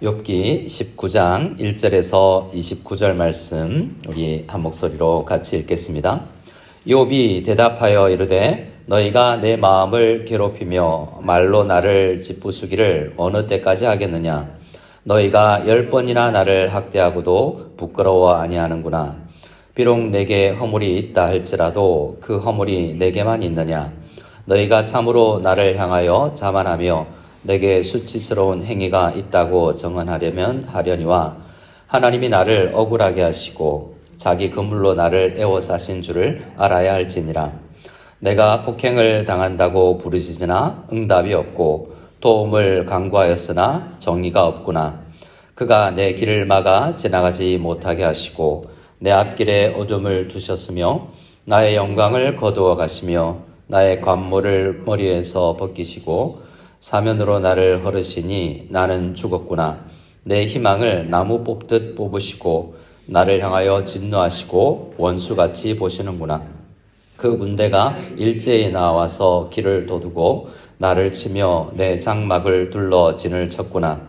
욥기 19장 1절에서 29절 말씀 우리 한 목소리로 같이 읽겠습니다. 욥이 대답하여 이르되 너희가 내 마음을 괴롭히며 말로 나를 짓부수기를 어느 때까지 하겠느냐. 너희가 10번이나 나를 학대하고도 부끄러워 아니하는구나. 비록 내게 허물이 있다 할지라도 그 허물이 내게만 있느냐. 너희가 참으로 나를 향하여 자만하며 내게 수치스러운 행위가 있다고 정언하려면 하려니와 하나님이 나를 억울하게 하시고 자기 그물로 나를 에워싸신 줄을 알아야 할지니라. 내가 폭행을 당한다고 부르짖으나 응답이 없고 도움을 간구하였으나 정의가 없구나. 그가 내 길을 막아 지나가지 못하게 하시고 내 앞길에 어둠을 두셨으며 나의 영광을 거두어 가시며 나의 관모를 머리에서 벗기시고 사면으로 나를 허르시니 나는 죽었구나. 내 희망을 나무 뽑듯 뽑으시고 나를 향하여 진노하시고 원수같이 보시는구나. 그 문대가 일제히 나와서 길을 도두고 나를 치며 내 장막을 둘러 진을 쳤구나.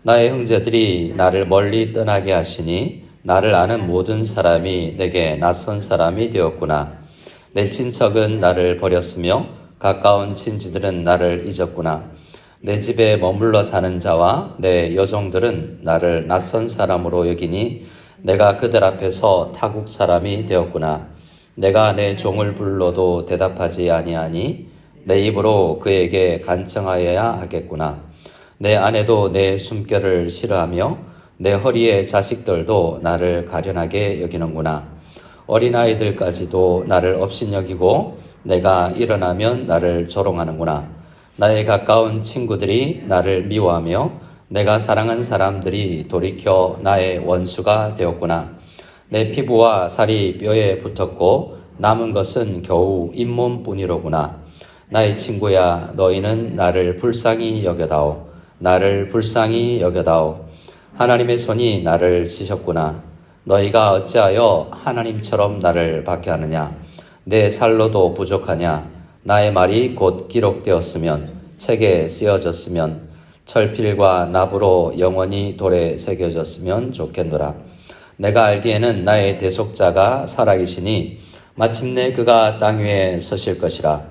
나의 형제들이 나를 멀리 떠나게 하시니 나를 아는 모든 사람이 내게 낯선 사람이 되었구나. 내 친척은 나를 버렸으며 가까운 친지들은 나를 잊었구나. 내 집에 머물러 사는 자와 내 여종들은 나를 낯선 사람으로 여기니 내가 그들 앞에서 타국 사람이 되었구나. 내가 내 종을 불러도 대답하지 아니하니 내 입으로 그에게 간청하여야 하겠구나. 내 아내도 내 숨결을 싫어하며 내 허리의 자식들도 나를 가련하게 여기는구나. 어린아이들까지도 나를 업신여기고 내가 일어나면 나를 조롱하는구나. 나의 가까운 친구들이 나를 미워하며 내가 사랑한 사람들이 돌이켜 나의 원수가 되었구나. 내 피부와 살이 뼈에 붙었고 남은 것은 겨우 잇몸뿐이로구나. 나의 친구야, 너희는 나를 불쌍히 여겨다오. 나를 불쌍히 여겨다오. 하나님의 손이 나를 치셨구나. 너희가 어찌하여 하나님처럼 나를 박해하느냐. 내 살로도 부족하냐. 나의 말이 곧 기록되었으면 책에 쓰여졌으면 철필과 납으로 영원히 돌에 새겨졌으면 좋겠노라. 내가 알기에는 나의 대속자가 살아계시니 마침내 그가 땅 위에 서실 것이라.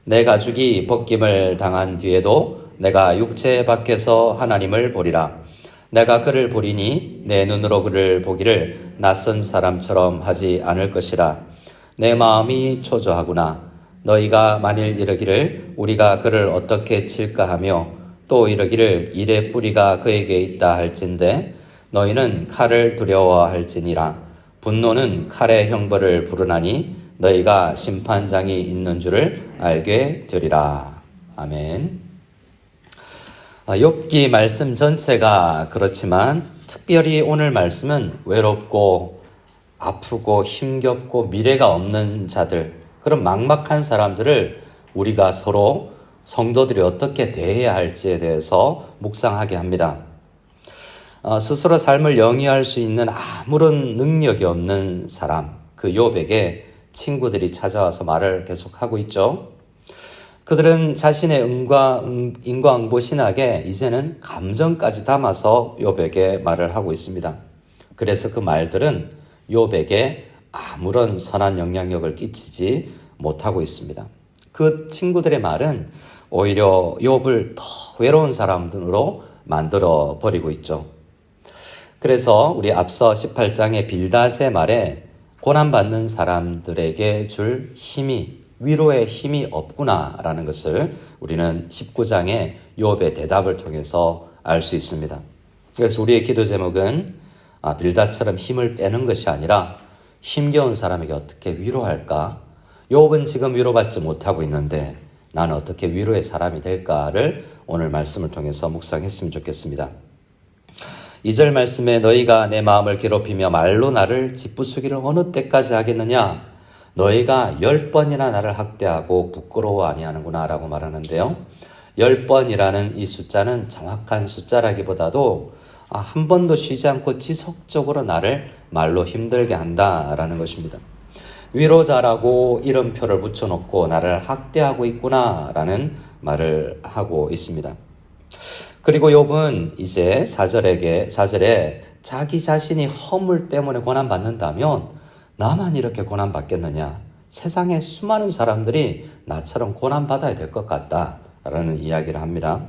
내 가죽이 벗김을 당한 뒤에도 내가 육체 밖에서 하나님을 보리라. 내가 그를 보리니 내 눈으로 그를 보기를 낯선 사람처럼 하지 않을 것이라. 내 마음이 초조하구나. 너희가 만일 이르기를 우리가 그를 어떻게 칠까 하며 또 이르기를 일의 뿌리가 그에게 있다 할진대 너희는 칼을 두려워할지니라. 분노는 칼의 형벌을 부르나니 너희가 심판장이 있는 줄을 알게 되리라. 아멘. 욥기 말씀 전체가 그렇지만 특별히 오늘 말씀은 외롭고 아프고 힘겹고 미래가 없는 자들, 그런 막막한 사람들을 우리가 서로 성도들이 어떻게 대해야 할지에 대해서 묵상하게 합니다. 스스로 삶을 영위할 수 있는 아무런 능력이 없는 사람, 그 욥에게 친구들이 찾아와서 말을 계속하고 있죠. 그들은 자신의 인과응보신학에 이제는 감정까지 담아서 욥에게 말을 하고 있습니다. 그래서 그 말들은 욥에게 아무런 선한 영향력을 끼치지 못하고 있습니다. 그 친구들의 말은 오히려 욥을 더 외로운 사람으로 만들어 버리고 있죠. 그래서 우리 앞서 18장의 빌닷의 말에 고난받는 사람들에게 줄 힘이, 위로의 힘이 없구나라는 것을 우리는 19장의 욥의 대답을 통해서 알 수 있습니다. 그래서 우리의 기도 제목은 빌닷처럼 힘을 빼는 것이 아니라 힘겨운 사람에게 어떻게 위로할까? 욥은 지금 위로받지 못하고 있는데 나는 어떻게 위로의 사람이 될까를 오늘 말씀을 통해서 묵상했으면 좋겠습니다. 2절 말씀에 너희가 내 마음을 괴롭히며 말로 나를 짓부수기를 어느 때까지 하겠느냐? 너희가 10번이나 나를 학대하고 부끄러워 아니하는구나 라고 말하는데요. 10번이라는 이 숫자는 정확한 숫자라기보다도 한 번도 쉬지 않고 지속적으로 나를 말로 힘들게 한다라는 것입니다. 위로자라고 이름표를 붙여놓고 나를 학대하고 있구나라는 말을 하고 있습니다. 그리고 욥은 이제 4절에 자기 자신이 허물 때문에 고난받는다면 나만 이렇게 고난받겠느냐? 세상에 수많은 사람들이 나처럼 고난받아야 될 것 같다라는 이야기를 합니다.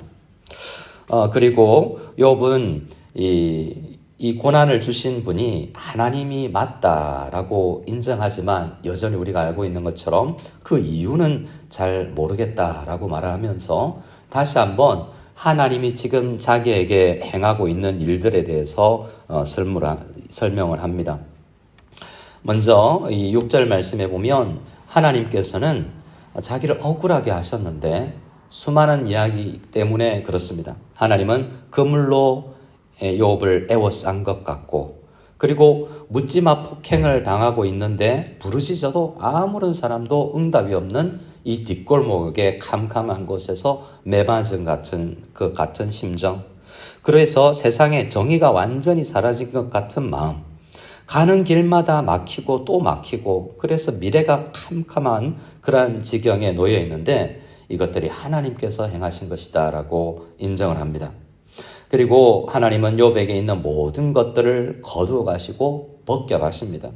그리고 욥은 이 고난을 주신 분이 하나님이 맞다라고 인정하지만 여전히 우리가 알고 있는 것처럼 그 이유는 잘 모르겠다라고 말을 하면서 다시 한번 하나님이 지금 자기에게 행하고 있는 일들에 대해서 설명을 합니다. 먼저 이 6절 말씀에 보면 하나님께서는 자기를 억울하게 하셨는데 수많은 이야기 때문에 그렇습니다. 하나님은 그물로 욥을 애워싼 것 같고 그리고 묻지마 폭행을 당하고 있는데 부르짖어도 아무런 사람도 응답이 없는 이 뒷골목의 캄캄한 곳에서 매맞은 같은 심정. 그래서 세상에 정의가 완전히 사라진 것 같은 마음. 가는 길마다 막히고 또 막히고 그래서 미래가 캄캄한 그러한 지경에 놓여 있는데 이것들이 하나님께서 행하신 것이다 라고 인정을 합니다. 그리고 하나님은 욥에게 있는 모든 것들을 거두어 가시고 벗겨 가십니다.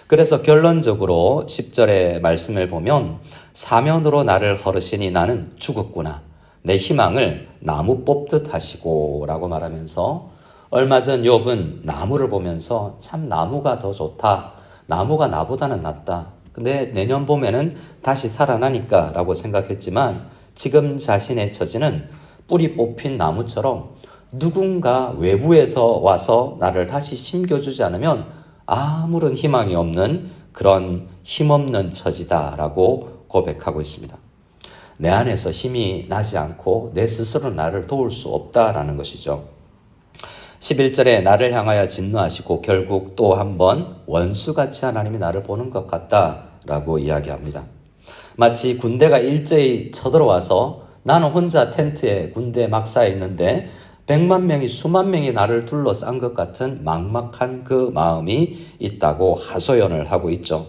그래서 결론적으로 10절의 말씀을 보면 사면으로 나를 허르시니 나는 죽었구나. 내 희망을 나무 뽑듯 하시고 라고 말하면서 얼마 전 욥은 나무를 보면서 참 나무가 더 좋다. 나무가 나보다는 낫다. 근데 내년 봄에는 다시 살아나니까 라고 생각했지만 지금 자신의 처지는 뿌리 뽑힌 나무처럼 누군가 외부에서 와서 나를 다시 심겨주지 않으면 아무런 희망이 없는 그런 힘없는 처지다라고 고백하고 있습니다. 내 안에서 힘이 나지 않고 내 스스로 나를 도울 수 없다라는 것이죠. 11절에 나를 향하여 진노하시고 결국 또 한 번 원수같이 하나님이 나를 보는 것 같다라고 이야기합니다. 마치 군대가 일제히 쳐들어와서 나는 혼자 텐트에 군대 막사에 있는데 100만 명이 수만 명이 나를 둘러싼 것 같은 막막한 그 마음이 있다고 하소연을 하고 있죠.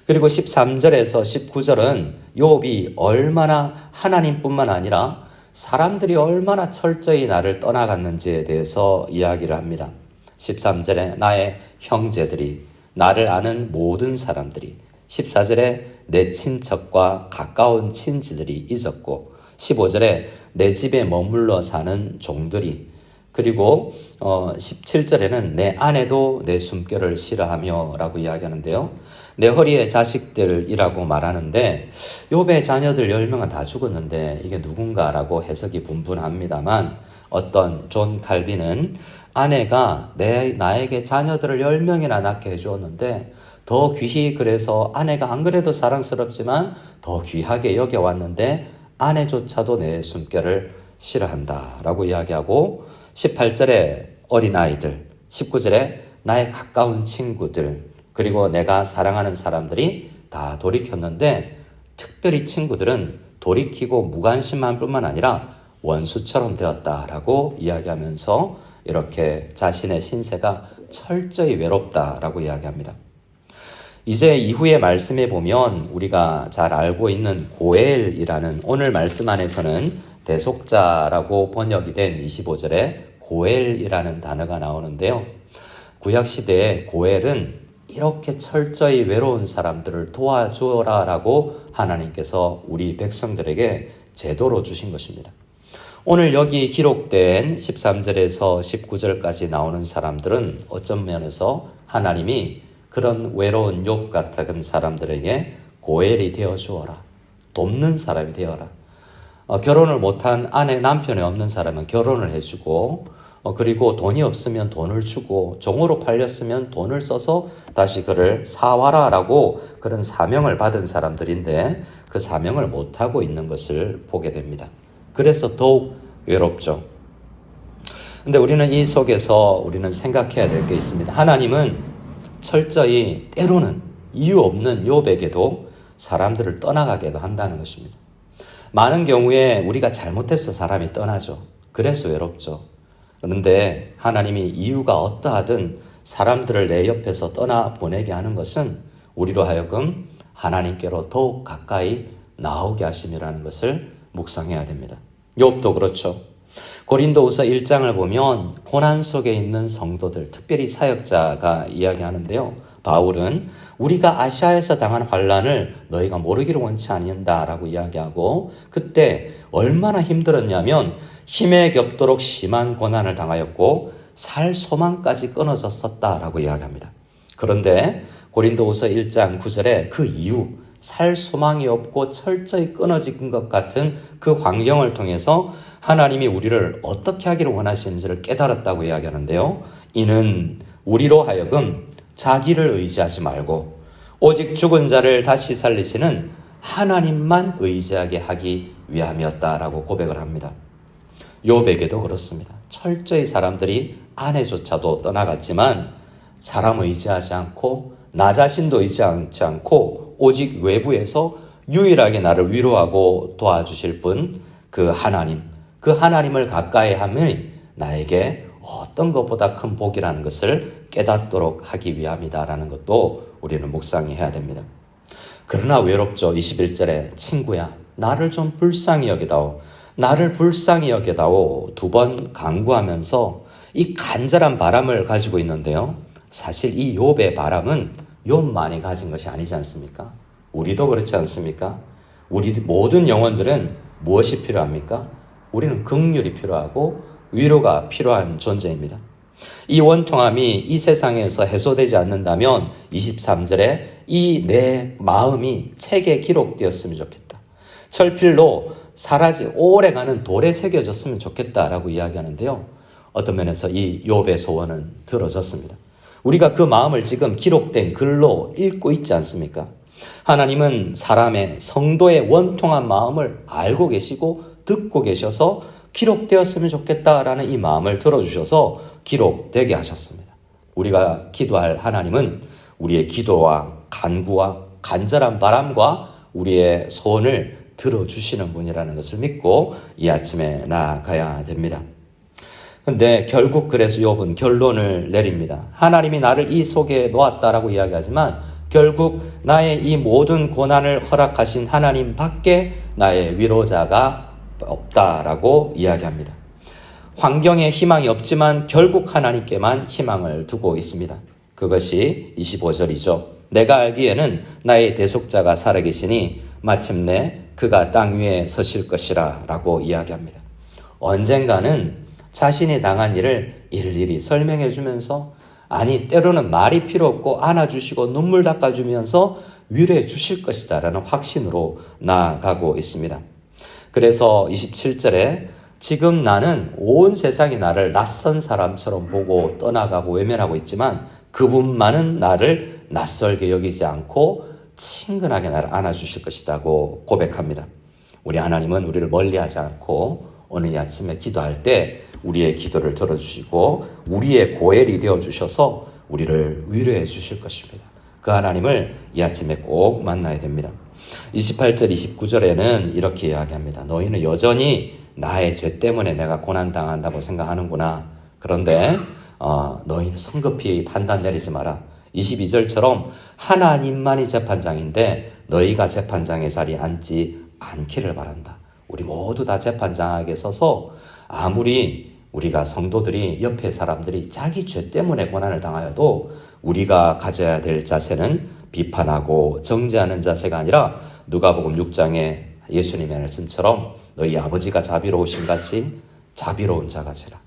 그리고 13절에서 19절은 욥이 얼마나 하나님뿐만 아니라 사람들이 얼마나 철저히 나를 떠나갔는지에 대해서 이야기를 합니다. 13절에 나의 형제들이, 나를 아는 모든 사람들이, 14절에 내 친척과 가까운 친지들이 잊었고 15절에 내 집에 머물러 사는 종들이, 그리고 17절에는 내 아내도 내 숨결을 싫어하며 라고 이야기하는데요. 내 허리에 자식들이라고 말하는데 욥의 자녀들 10명은 다 죽었는데 이게 누군가라고 해석이 분분합니다만 어떤 존 칼빈은 아내가 나에게 자녀들을 10명이나 낳게 해주었는데 더 귀히, 그래서 아내가 안 그래도 사랑스럽지만 더 귀하게 여겨왔는데 아내조차도 내 숨결을 싫어한다 라고 이야기하고 18절에 어린아이들, 19절에 나의 가까운 친구들, 그리고 내가 사랑하는 사람들이 다 돌이켰는데 특별히 친구들은 돌이키고 무관심한 뿐만 아니라 원수처럼 되었다라고 이야기하면서 이렇게 자신의 신세가 철저히 외롭다라고 이야기합니다. 이제 이후의 말씀에 보면 우리가 잘 알고 있는 고엘이라는, 오늘 말씀 안에서는 대속자라고 번역이 된 25절에 고엘이라는 단어가 나오는데요. 구약시대에 고엘은 이렇게 철저히 외로운 사람들을 도와주어라 라고 하나님께서 우리 백성들에게 제도로 주신 것입니다. 오늘 여기 기록된 13절에서 19절까지 나오는 사람들은 어떤 면에서 하나님이 그런 외로운 욥 같은 사람들에게 고엘이 되어주어라, 돕는 사람이 되어라. 결혼을 못한 아내, 남편이 없는 사람은 결혼을 해주고, 그리고 돈이 없으면 돈을 주고, 종으로 팔렸으면 돈을 써서 다시 그를 사와라 라고 그런 사명을 받은 사람들인데 그 사명을 못하고 있는 것을 보게 됩니다. 그래서 더욱 외롭죠. 근데 우리는 이 속에서 우리는 생각해야 될 게 있습니다. 하나님은 철저히 때로는 이유 없는 욥에게도 사람들을 떠나가게도 한다는 것입니다. 많은 경우에 우리가 잘못해서 사람이 떠나죠. 그래서 외롭죠. 그런데 하나님이 이유가 어떠하든 사람들을 내 옆에서 떠나보내게 하는 것은 우리로 하여금 하나님께로 더욱 가까이 나오게 하심이라는 것을 묵상해야 됩니다. 욥도 그렇죠. 고린도후서 1장을 보면 고난 속에 있는 성도들, 특별히 사역자가 이야기하는데요. 바울은 우리가 아시아에서 당한 환난을 너희가 모르기를 원치 아니한다라고 이야기하고, 그때 얼마나 힘들었냐면 힘에 겹도록 심한 고난을 당하였고 살 소망까지 끊어졌었다라고 이야기합니다. 그런데 고린도후서 1장 9절에 그 이유, 살 소망이 없고 철저히 끊어진 것 같은 그 환경을 통해서 하나님이 우리를 어떻게 하기를 원하시는지를 깨달았다고 이야기하는데요. 이는 우리로 하여금 자기를 의지하지 말고 오직 죽은 자를 다시 살리시는 하나님만 의지하게 하기 위함이었다라고 고백을 합니다. 욥에게도 그렇습니다. 철저히 사람들이 아내조차도 떠나갔지만 사람 의지하지 않고 나 자신도 의지하지 않고 오직 외부에서 유일하게 나를 위로하고 도와주실 분, 그 하나님을 가까이 함이 나에게 어떤 것보다 큰 복이라는 것을 깨닫도록 하기 위함이다라는 것도 우리는 묵상해야 됩니다. 그러나 외롭죠. 21절에 친구야 나를 좀 불쌍히 여기다오. 나를 불쌍히 여기다오. 2번 간구하면서 이 간절한 바람을 가지고 있는데요. 사실 이 욥의 바람은 욥만이 가진 것이 아니지 않습니까? 우리도 그렇지 않습니까? 우리 모든 영혼들은 무엇이 필요합니까? 우리는 긍휼이 필요하고 위로가 필요한 존재입니다. 이 원통함이 이 세상에서 해소되지 않는다면 23절에 이 내 마음이 책에 기록되었으면 좋겠다. 철필로 오래가는 돌에 새겨졌으면 좋겠다라고 이야기하는데요. 어떤 면에서 이 욥의 소원은 들어졌습니다. 우리가 그 마음을 지금 기록된 글로 읽고 있지 않습니까? 하나님은 사람의 성도의 원통한 마음을 알고 계시고 듣고 계셔서 기록되었으면 좋겠다라는 이 마음을 들어주셔서 기록되게 하셨습니다. 우리가 기도할 하나님은 우리의 기도와 간구와 간절한 바람과 우리의 소원을 들어주시는 분이라는 것을 믿고 이 아침에 나아가야 됩니다. 근데 결국 그래서 욥은 결론을 내립니다. 하나님이 나를 이 속에 놓았다라고 이야기하지만 결국 나의 이 모든 고난을 허락하신 하나님 밖에 나의 위로자가 없다라고 이야기합니다. 환경에 희망이 없지만 결국 하나님께만 희망을 두고 있습니다. 그것이 25절이죠. 내가 알기에는 나의 대속자가 살아계시니 마침내 그가 땅 위에 서실 것이라 라고 이야기합니다. 언젠가는 자신이 당한 일을 일일이 설명해 주면서, 아니 때로는 말이 필요 없고 안아주시고 눈물 닦아주면서 위로해 주실 것이다 라는 확신으로 나아가고 있습니다. 그래서 27절에 지금 나는 온 세상이 나를 낯선 사람처럼 보고 떠나가고 외면하고 있지만 그분만은 나를 낯설게 여기지 않고 친근하게 나를 안아주실 것이라고 고백합니다. 우리 하나님은 우리를 멀리하지 않고 오늘 이 아침에 기도할 때 우리의 기도를 들어주시고 우리의 고엘이 되어주셔서 우리를 위로해 주실 것입니다. 그 하나님을 이 아침에 꼭 만나야 됩니다. 28절 29절에는 이렇게 이야기합니다. 너희는 여전히 나의 죄 때문에 내가 고난당한다고 생각하는구나. 그런데 너희는 성급히 판단 내리지 마라. 22절처럼 하나님만이 재판장인데 너희가 재판장의 자리에 앉지 않기를 바란다. 우리 모두 다 재판장에게 서서 아무리 우리가 성도들이 옆에 사람들이 자기 죄 때문에 고난을 당하여도 우리가 가져야 될 자세는 비판하고 정죄하는 자세가 아니라 누가복음 6장에 예수님의 말씀처럼 너희 아버지가 자비로우신 같이 자비로운 자가 되라.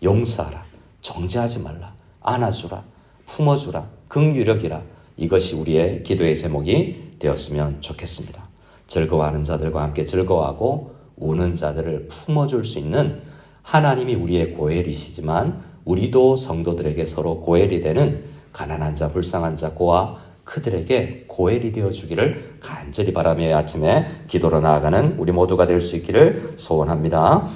용서하라. 정죄하지 말라. 안아주라. 품어주라. 긍휼력이라. 이것이 우리의 기도의 제목이 되었으면 좋겠습니다. 즐거워하는 자들과 함께 즐거워하고 우는 자들을 품어줄 수 있는 하나님이 우리의 고엘이시지만 우리도 성도들에게 서로 고엘이 되는 가난한 자, 불쌍한 자, 고아 그들에게 고엘이 되어주기를 간절히 바라며 아침에 기도로 나아가는 우리 모두가 될 수 있기를 소원합니다.